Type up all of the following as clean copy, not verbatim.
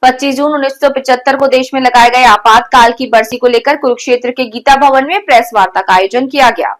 25 जून 1975 को देश में लगाए गए आपातकाल की बरसी को लेकर कुरुक्षेत्र के गीता भवन में प्रेस वार्ता का आयोजन किया गया।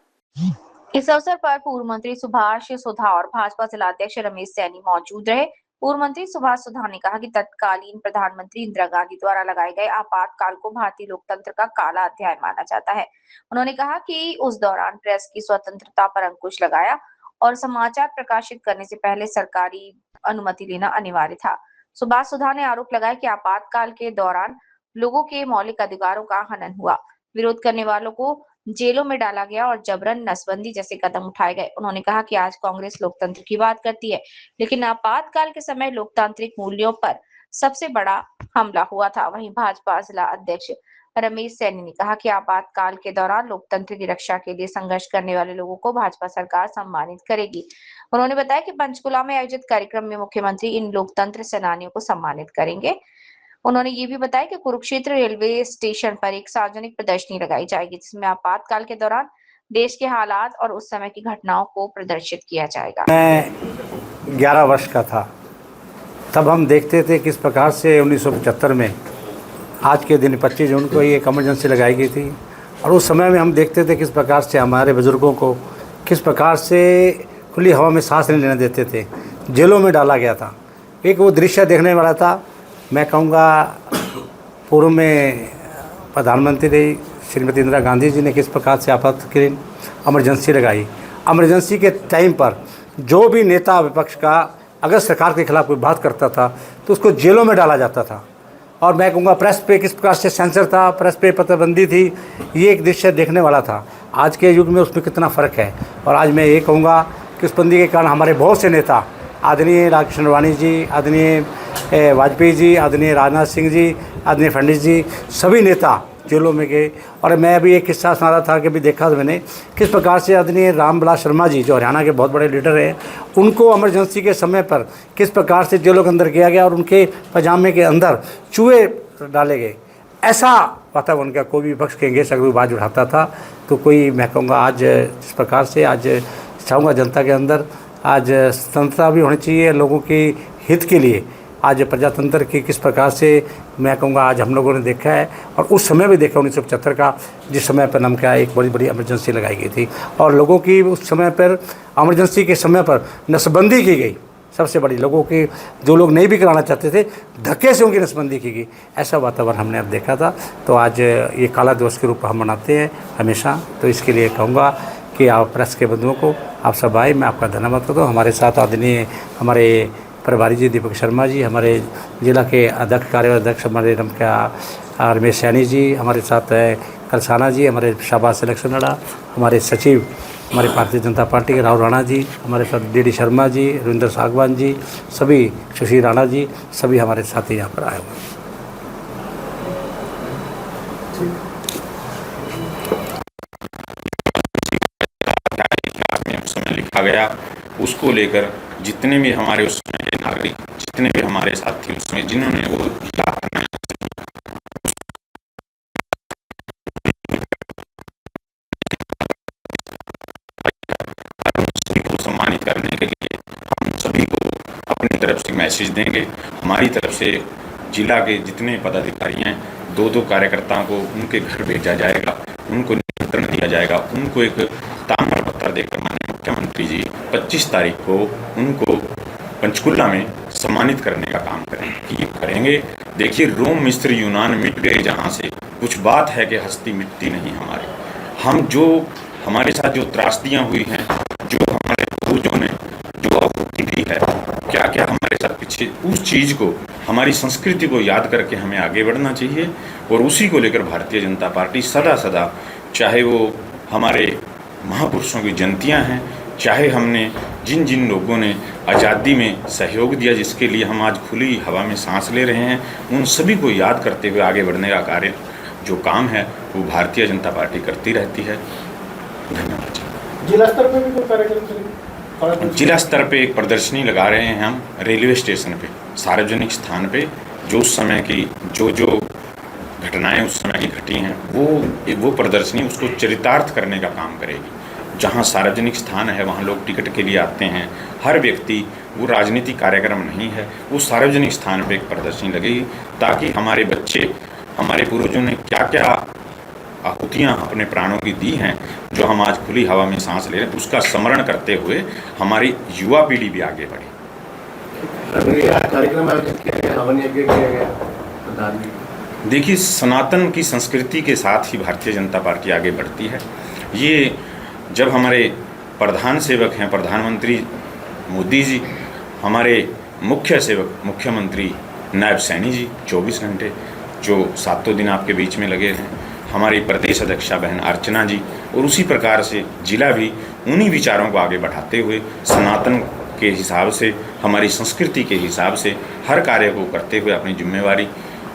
इस अवसर पर पूर्व मंत्री सुभाष सुधा और भाजपा जिलाध्यक्ष रमेश सैनी मौजूद रहे। पूर्व मंत्री सुभाष सुधा ने कहा कि तत्कालीन प्रधानमंत्री इंदिरा गांधी द्वारा लगाए गए आपातकाल को भारतीय लोकतंत्र का काला अध्याय माना जाता है। उन्होंने कहा कि उस दौरान प्रेस की स्वतंत्रता पर अंकुश लगाया और समाचार प्रकाशित करने से पहले सरकारी अनुमति लेना अनिवार्य था। सुभाष सुधा ने आरोप लगाया कि आपातकाल के दौरान लोगों के मौलिक अधिकारों का हनन हुआ, विरोध करने वालों को जेलों में डाला गया और जबरन नसबंदी जैसे कदम उठाए गए। उन्होंने कहा कि आज कांग्रेस लोकतंत्र की बात करती है, लेकिन आपातकाल के समय लोकतांत्रिक मूल्यों पर सबसे बड़ा हमला हुआ था। वहीं भाजपा जिला अध्यक्ष रमेश सैनी ने कहा कि आपातकाल के दौरान लोकतंत्र की रक्षा के लिए संघर्ष करने वाले लोगों को भाजपा सरकार सम्मानित करेगी। उन्होंने बताया कि पंचकुला में आयोजित कार्यक्रम में मुख्यमंत्री इन लोकतंत्र सेनानियों को सम्मानित करेंगे। उन्होंने ये भी बताया कि कुरुक्षेत्र रेलवे स्टेशन पर एक सार्वजनिक प्रदर्शनी लगाई जाएगी, जिसमें आपातकाल के दौरान देश के हालात और उस समय की घटनाओं को प्रदर्शित किया जाएगा। मैं 11 वर्ष का था, तब हम देखते थे किस प्रकार से 1975 में आज के दिन 25 जून को ही एक इमरजेंसी लगाई गई थी और उस समय में हम देखते थे किस प्रकार से हमारे बुज़ुर्गों को किस प्रकार से खुली हवा में सांस नहीं लेने देते थे, जेलों में डाला गया था। एक वो दृश्य देखने वाला था। मैं कहूँगा पूर्व में प्रधानमंत्री श्रीमती इंदिरा गांधी जी ने किस प्रकार से आपातकालीन इमरजेंसी लगाई। इमरजेंसी के टाइम पर जो भी नेता विपक्ष का अगर सरकार के खिलाफ कोई बात करता था तो उसको जेलों में डाला जाता था। और मैं कहूँगा प्रेस पे किस प्रकार से सेंसर था, प्रेस पे प्रतिबंधी थी। ये एक दृश्य देखने वाला था। आज के युग में उसमें कितना फ़र्क है। और आज मैं ये कहूँगा कि उस बंदी के कारण हमारे बहुत से नेता, आदरणीय राजकिशन वाणी जी, आदरणीय वाजपेयी जी, आदरणीय राजनाथ सिंह जी, आदरणीय फडणवीस जी, सभी नेता जेलों में गए। और मैं अभी एक किस्सा सुना रहा था कि अभी देखा मैंने किस प्रकार से आदरणीय रामविलास शर्मा जी, जो हरियाणा के बहुत बड़े लीडर हैं, उनको इमरजेंसी के समय पर किस प्रकार से जेलों के अंदर किया गया और उनके पजामे के अंदर चूहे डाले गए। ऐसा वातावरण का कोई भी विपक्ष के अंगेज अगर आवाज़ उठाता था तो कोई, मैं कहूँगा आज जिस प्रकार से आज चाहूँगा जनता के अंदर आज स्वतंत्रता भी होनी चाहिए लोगों के हित के लिए। आज प्रजातंत्र की किस प्रकार से मैं कहूँगा आज हम लोगों ने देखा है और उस समय भी देखा 1975 का, जिस समय पर नाम क्या एक बड़ी बड़ी इमरजेंसी लगाई गई थी और लोगों की उस समय पर इमरजेंसी के समय पर नसबंदी की गई। सबसे बड़ी लोगों की जो लोग नहीं भी कराना चाहते थे, धक्के से उनकी नसबंदी की गई। ऐसा वातावरण हमने अब देखा था। तो आज ये काला दिवस के रूप में हम मनाते हैं हमेशा। तो इसके लिए कहूँगा कि आप प्रेस के बंधुओं को आप सब आए, मैं आपका धन्यवाद करता हूँ। हमारे साथ आदरणीय हमारे प्रभारी जी दीपक शर्मा जी, हमारे जिला के अध्यक्ष कार्याध्यक्ष हमारे रमेश सैनी जी, हमारे साथ कलसाना जी, हमारे शाबाश सिलेक्शन लड़ा, हमारे सचिव हमारे भारतीय जनता पार्टी के राहुल राणा जी, हमारे साथ डी शर्मा जी, रविंद्र सागवान जी, सभी सुशील राणा जी, सभी हमारे साथी यहाँ पर आए हुए। समय लिखा गया उसको लेकर जितने भी हमारे उस समय के नागरिक, जितने भी हमारे साथी उस समय जिन्होंने वो सभी को सम्मानित करने के लिए हम सभी को अपनी तरफ से मैसेज देंगे। हमारी तरफ से जिला के जितने पदाधिकारी हैं, दो कार्यकर्ताओं को उनके घर भेजा जाएगा, उनको निमंत्रण दिया जाएगा, उनको एक ताम्र पत्र देकर माननीय मुख्यमंत्री जी 25 तारीख को उनको पंचकुला में सम्मानित करने का काम करेंगे। देखिए, रोम मिस्र यूनान मिट गए जहाँ से, कुछ बात है कि हस्ती मिटती नहीं हमारी। हम जो हमारे साथ जो त्रासदियाँ हुई हैं, जो हमारे पूर्वजों ने जो आहुति दी है, क्या क्या हमारे साथ पीछे, उस चीज़ को, हमारी संस्कृति को याद करके हमें आगे बढ़ना चाहिए। और उसी को लेकर भारतीय जनता पार्टी सदा सदा, चाहे वो हमारे महापुरुषों की जयंतियाँ हैं, चाहे हमने जिन जिन लोगों ने आज़ादी में सहयोग दिया, जिसके लिए हम आज खुली हवा में सांस ले रहे हैं, उन सभी को याद करते हुए आगे बढ़ने का कार्य जो काम है वो भारतीय जनता पार्टी करती रहती है। धन्यवाद। जिला स्तर पर भी कोई कार्यक्रम? जिला स्तर पे एक प्रदर्शनी लगा रहे हैं हम रेलवे स्टेशन पे, सार्वजनिक स्थान पे, जो उस समय की जो घटनाएं उस समय की घटी हैं वो प्रदर्शनी उसको चरितार्थ करने का काम करेगी। जहां सार्वजनिक स्थान है वहां लोग टिकट के लिए आते हैं, हर व्यक्ति, वो राजनीतिक कार्यक्रम नहीं है, वो सार्वजनिक स्थान पर एक प्रदर्शनी लगेगी ताकि हमारे बच्चे, हमारे पूर्वजों ने क्या क्या आहुतियाँ अपने प्राणों की दी हैं, जो हम आज खुली हवा में सांस ले रहे हैं, उसका स्मरण करते हुए हमारी युवा पीढ़ी भी आगे बढ़े। कार्यक्रम आयोजित किया गया, हवन यज्ञ किया गया प्रधान जी। देखिए, सनातन की संस्कृति के साथ ही भारतीय जनता पार्टी आगे बढ़ती है। ये जब हमारे प्रधान सेवक हैं प्रधानमंत्री मोदी जी, हमारे मुख्य सेवक मुख्यमंत्री नायब सैनी जी 24 घंटे जो सातों दिन आपके बीच में लगे हैं, हमारी प्रदेश अध्यक्षा बहन अर्चना जी, और उसी प्रकार से जिला भी उन्हीं विचारों को आगे बढ़ाते हुए सनातन के हिसाब से, हमारी संस्कृति के हिसाब से हर कार्य को करते हुए अपनी जिम्मेवारी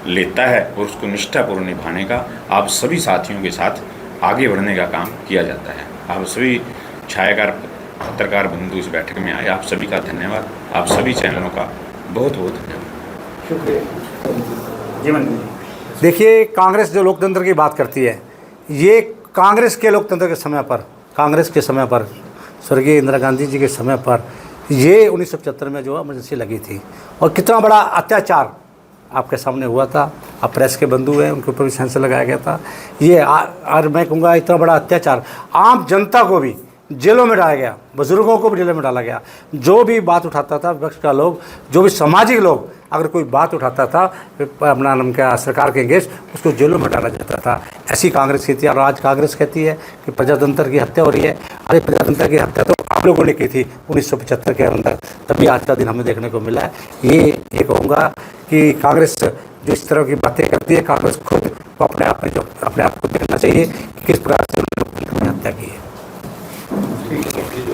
लेता है और उसको निष्ठापूर्ण निभाने का आप सभी साथियों के साथ आगे बढ़ने का काम किया जाता है। आप सभी छायाकार पत्रकार बंधु इस बैठक में आए, आप सभी का धन्यवाद। आप सभी चैनलों का बहुत बहुत धन्यवाद। शुक्रिया। देखिए, कांग्रेस जो लोकतंत्र की बात करती है, ये कांग्रेस के लोकतंत्र के समय पर, कांग्रेस के समय पर, स्वर्गीय इंदिरा गांधी जी के समय पर ये 1975 में जो इमरजेंसी लगी थी, और कितना बड़ा अत्याचार आपके सामने हुआ था। आप प्रेस के बंधु हैं, उनके ऊपर भी सेंसर लगाया गया था। ये और मैं कहूँगा इतना बड़ा अत्याचार, आम जनता को भी जेलों में डाला गया, बुजुर्गों को भी जेलों में डाला गया। जो भी बात उठाता था विपक्ष का लोग, जो भी सामाजिक लोग अगर कोई बात उठाता था अपना नाम क्या सरकार के अगेंस्ट, उसको जेलों में डाला जाता था। ऐसी कांग्रेस की थी। और आज कांग्रेस कहती है कि प्रजातंत्र की हत्या हो रही है। अरे प्रजातंत्र की हत्या तो आप लोगों ने की थी 1975 के अंदर, तभी आज का दिन हमें देखने को मिला है। ये कहूँगा कि कांग्रेस जो इस तरह की बातें करती है, कांग्रेस खुद को अपने आप को देखना चाहिए कि किस प्रकार से उन्होंने हत्या की है।